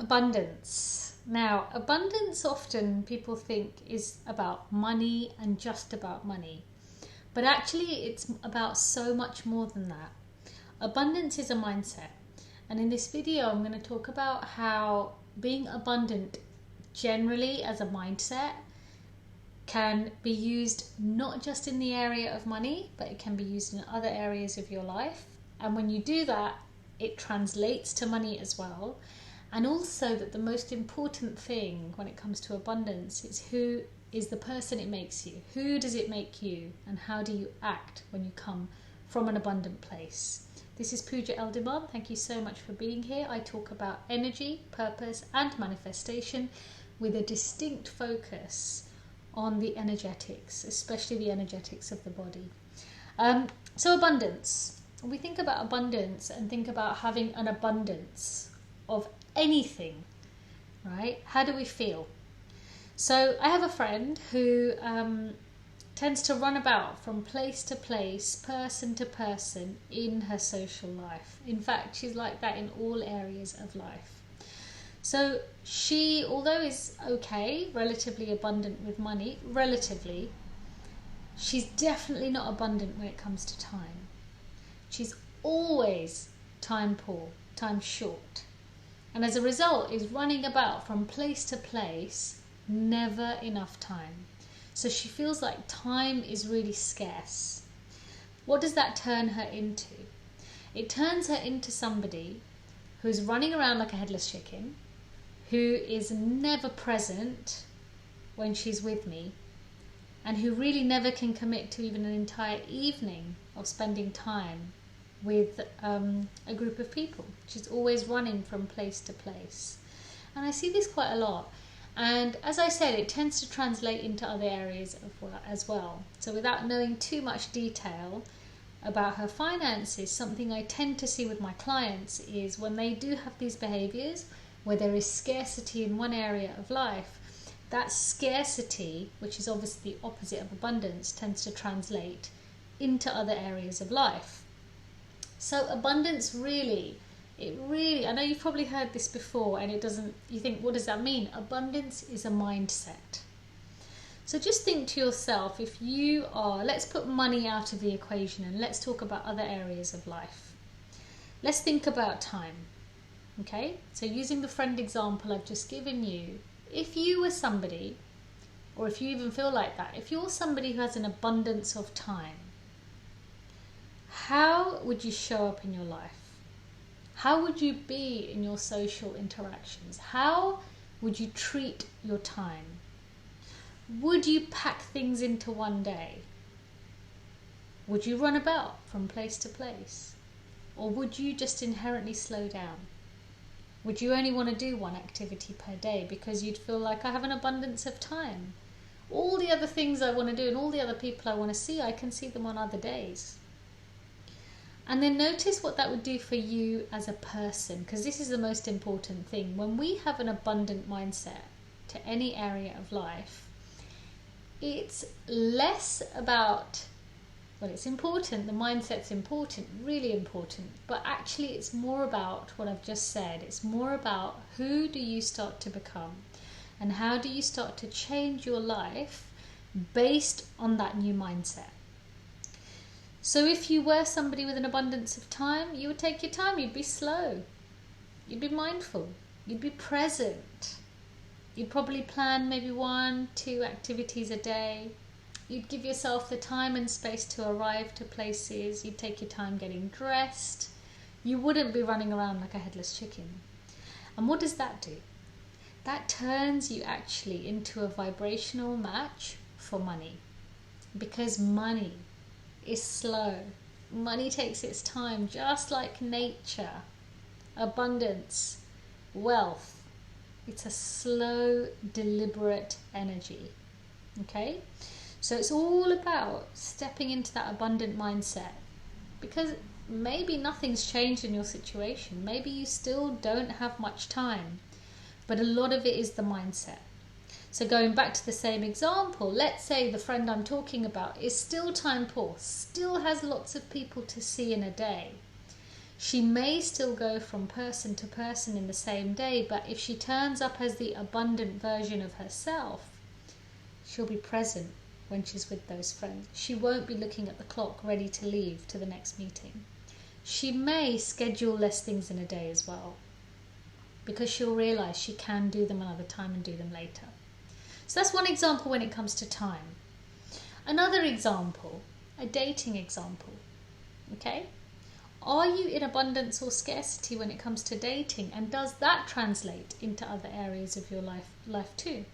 Abundance. Now, abundance often people think is about money and just about money. But actually, it's about so much more than that. Abundance is a mindset. And in this video, I'm going to talk about how being abundant generally as a mindset can be used not just in the area of money, but it can be used in other areas of your life. And when you do that, it translates to money as well. And also that the most important thing when it comes to abundance is who is the person it makes you. Who does it make you? And how do you act when you come from an abundant place? This is Pooja Eldiman. Thank you so much for being here. I talk about energy, purpose and manifestation with a distinct focus on the energetics, especially the energetics of the body. So abundance. We think about abundance and think about having an abundance of anything, right? How do we feel? So I have a friend who tends to run about from place to place, person to person in her social life. In fact, she's like that in all areas of life. So she, although is okay, relatively abundant with money, relatively, she's definitely not abundant when it comes to time. She's always time poor, time short. And as a result is running about from place to place, never enough time. So she feels like time is really scarce. What does that turn her into? It turns her into somebody who's running around like a headless chicken, who is never present when she's with me, and who really never can commit to even an entire evening of spending time with a group of people. She's always running from place to place. And I see this quite a lot. And as I said, it tends to translate into other areas as well. So without knowing too much detail about her finances, something I tend to see with my clients is when they do have these behaviors where there is scarcity in one area of life, that scarcity, which is obviously the opposite of abundance, tends to translate into other areas of life. So abundance really, I know you've probably heard this before and you think, what does that mean? Abundance is a mindset. So just think to yourself, if you are, let's put money out of the equation and let's talk about other areas of life. Let's think about time. Okay, so using the friend example I've just given you, if you were somebody, or if you even feel like that, if you're somebody who has an abundance of time, how would you show up in your life? How would you be in your social interactions? How would you treat your time? Would you pack things into one day? Would you run about from place to place? Or would you just inherently slow down? Would you only want to do one activity per day because you'd feel like I have an abundance of time? All the other things I want to do and all the other people I want to see, I can see them on other days. And then notice what that would do for you as a person, because this is the most important thing. When we have an abundant mindset to any area of life, it's less about, well, it's important, the mindset's important, really important, but actually it's more about what I've just said. It's more about who do you start to become and how do you start to change your life based on that new mindset. So if you were somebody with an abundance of time, you would take your time, you'd be slow, you'd be mindful, you'd be present. You'd probably plan maybe 1-2 activities a day. You'd give yourself the time and space to arrive to places. You'd take your time getting dressed. You wouldn't be running around like a headless chicken. And what does that do? That turns you actually into a vibrational match for money. Because money is slow. Money takes its time, just like nature. Abundance, wealth. It's a slow, deliberate energy. Okay? So it's all about stepping into that abundant mindset, because maybe nothing's changed in your situation. Maybe you still don't have much time, but a lot of it is the mindset. So going back to the same example, let's say the friend I'm talking about is still time poor, still has lots of people to see in a day. She may still go from person to person in the same day, but if she turns up as the abundant version of herself, she'll be present when she's with those friends. She won't be looking at the clock ready to leave to the next meeting. She may schedule less things in a day as well, because she'll realize she can do them another time and do them later. So that's one example when it comes to time. Another example, a dating example, okay? Are you in abundance or scarcity when it comes to dating, and does that translate into other areas of your life too?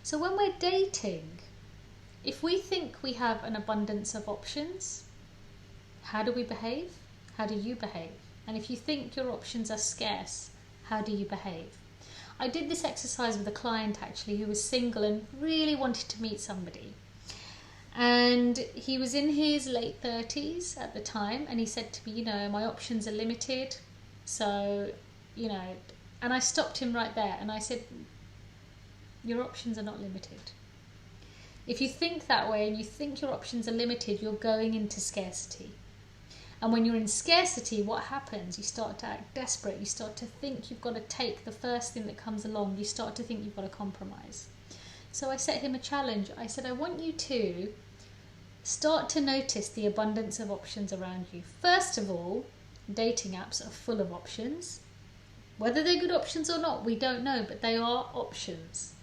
So when we're dating, if we think we have an abundance of options, how do we behave? How do you behave? And if you think your options are scarce, how do you behave? I did this exercise with a client actually who was single and really wanted to meet somebody. And he was in his late 30s at the time, and he said to me, my options are limited. So, and I stopped him right there and I said, your options are not limited. If you think that way and you think your options are limited, you're going into scarcity. And when you're in scarcity, what happens? You start to act desperate. You start to think you've got to take the first thing that comes along. You start to think you've got to compromise. So I set him a challenge. I said, I want you to start to notice the abundance of options around you. First of all, dating apps are full of options. Whether they're good options or not, we don't know, but they are options.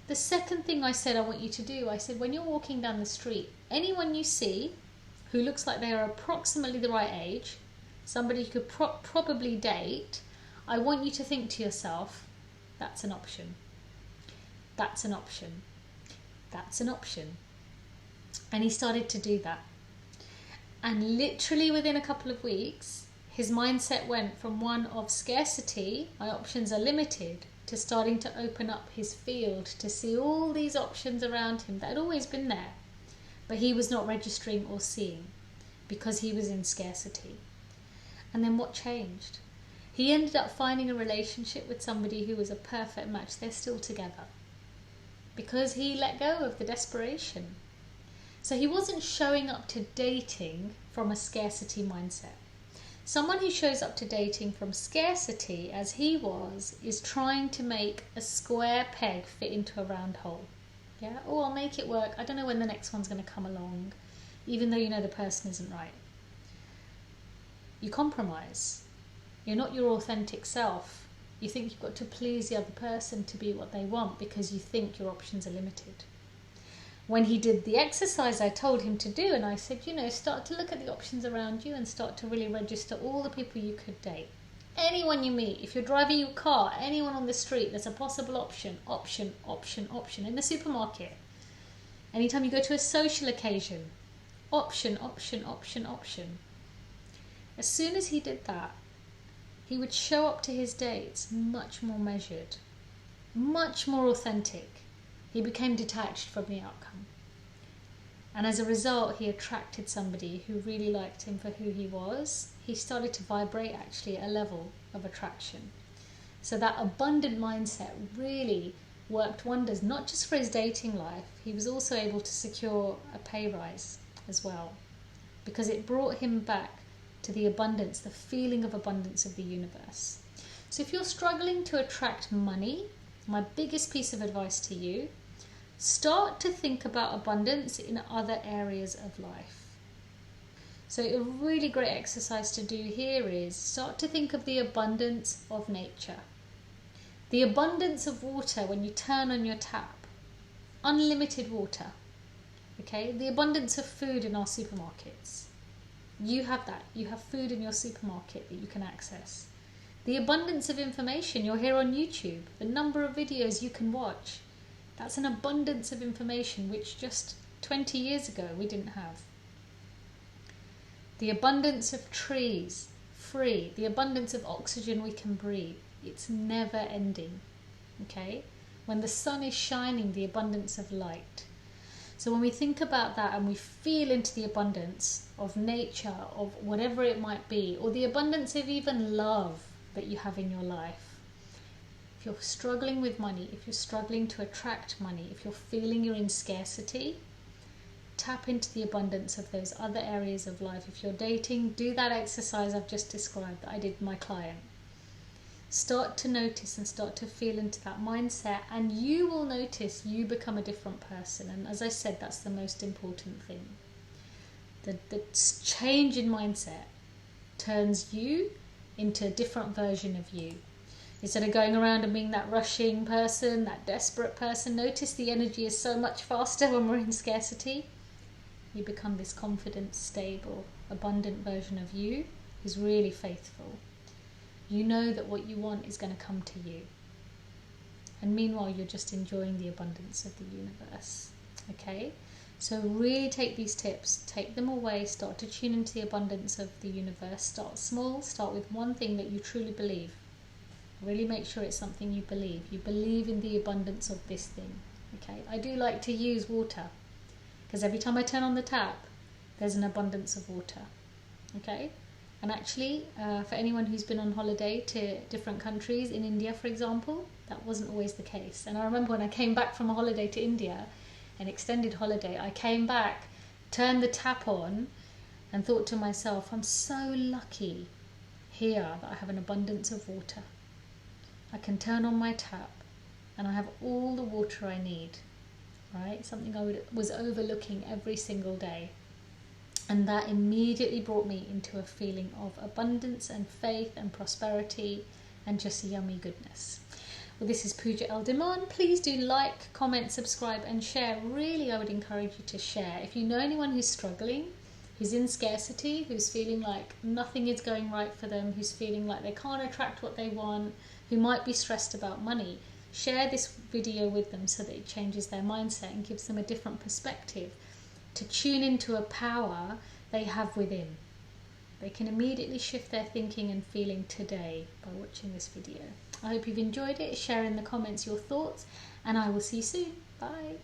The second thing I said I want you to do, I said, when you're walking down the street, anyone you see who looks like they are approximately the right age, somebody you could probably date, I want you to think to yourself, that's an option. That's an option. That's an option. And he started to do that. And literally within a couple of weeks, his mindset went from one of scarcity, my options are limited, to starting to open up his field to see all these options around him that had always been there. But he was not registering or seeing because he was in scarcity. And then what changed? He ended up finding a relationship with somebody who was a perfect match. They're still together because he let go of the desperation. So he wasn't showing up to dating from a scarcity mindset. Someone who shows up to dating from scarcity, as he was, is trying to make a square peg fit into a round hole. Yeah, I'll make it work. I don't know when the next one's going to come along, even though the person isn't right. You compromise. You're not your authentic self. You think you've got to please the other person to be what they want because you think your options are limited. When he did the exercise I told him to do, and I said, start to look at the options around you and start to really register all the people you could date. Anyone you meet, if you're driving your car, anyone on the street, there's a possible option. In the supermarket. Anytime you go to a social occasion, option. As soon as he did that, he would show up to his dates much more measured, much more authentic. He became detached from the outcome. And as a result, he attracted somebody who really liked him for who he was. He started to vibrate actually at a level of attraction. So that abundant mindset really worked wonders, not just for his dating life. He was also able to secure a pay rise as well, because it brought him back to the abundance, the feeling of abundance of the universe. So if you're struggling to attract money, my biggest piece of advice to you, start to think about abundance in other areas of life. So a really great exercise to do here is start to think of the abundance of nature. The abundance of water when you turn on your tap. Unlimited water. Okay? The abundance of food in our supermarkets. You have that. You have food in your supermarket that you can access. The abundance of information. You're here on YouTube. The number of videos you can watch. That's an abundance of information which just 20 years ago we didn't have. The abundance of trees, free. The abundance of oxygen we can breathe. It's never ending. Okay? When the sun is shining, the abundance of light. So when we think about that and we feel into the abundance of nature, of whatever it might be, or the abundance of even love that you have in your life, if you're struggling with money, if you're struggling to attract money, if you're feeling you're in scarcity, tap into the abundance of those other areas of life. If you're dating, do that exercise I've just described that I did with my client. Start to notice and start to feel into that mindset, and you will notice you become a different person. And as I said, that's the most important thing. The change in mindset turns you into a different version of you. Instead of going around and being that rushing person, that desperate person, notice the energy is so much faster when we're in scarcity. You become this confident, stable, abundant version of you who's really faithful. You know that what you want is going to come to you. And meanwhile, you're just enjoying the abundance of the universe. Okay? So really take these tips, take them away, start to tune into the abundance of the universe. Start small, start with one thing that you truly believe. Really make sure it's something you believe. You believe in the abundance of this thing. Okay? I do like to use water, because every time I turn on the tap, there's an abundance of water. Okay? And actually, for anyone who's been on holiday to different countries, in India, for example, that wasn't always the case. And I remember when I came back from a holiday to India, an extended holiday, I came back, turned the tap on, and thought to myself, I'm so lucky here that I have an abundance of water. I can turn on my tap, and I have all the water I need, right? Something I was overlooking every single day. And that immediately brought me into a feeling of abundance and faith and prosperity and just yummy goodness. Well, this is Pooja Eldiman. Please do like, comment, subscribe and share. Really, I would encourage you to share. If you know anyone who's struggling, who's in scarcity, who's feeling like nothing is going right for them, who's feeling like they can't attract what they want, who might be stressed about money, share this video with them so that it changes their mindset and gives them a different perspective to tune into a power they have within. They can immediately shift their thinking and feeling today by watching this video. I hope you've enjoyed it. Share in the comments your thoughts, and I will see you soon. Bye.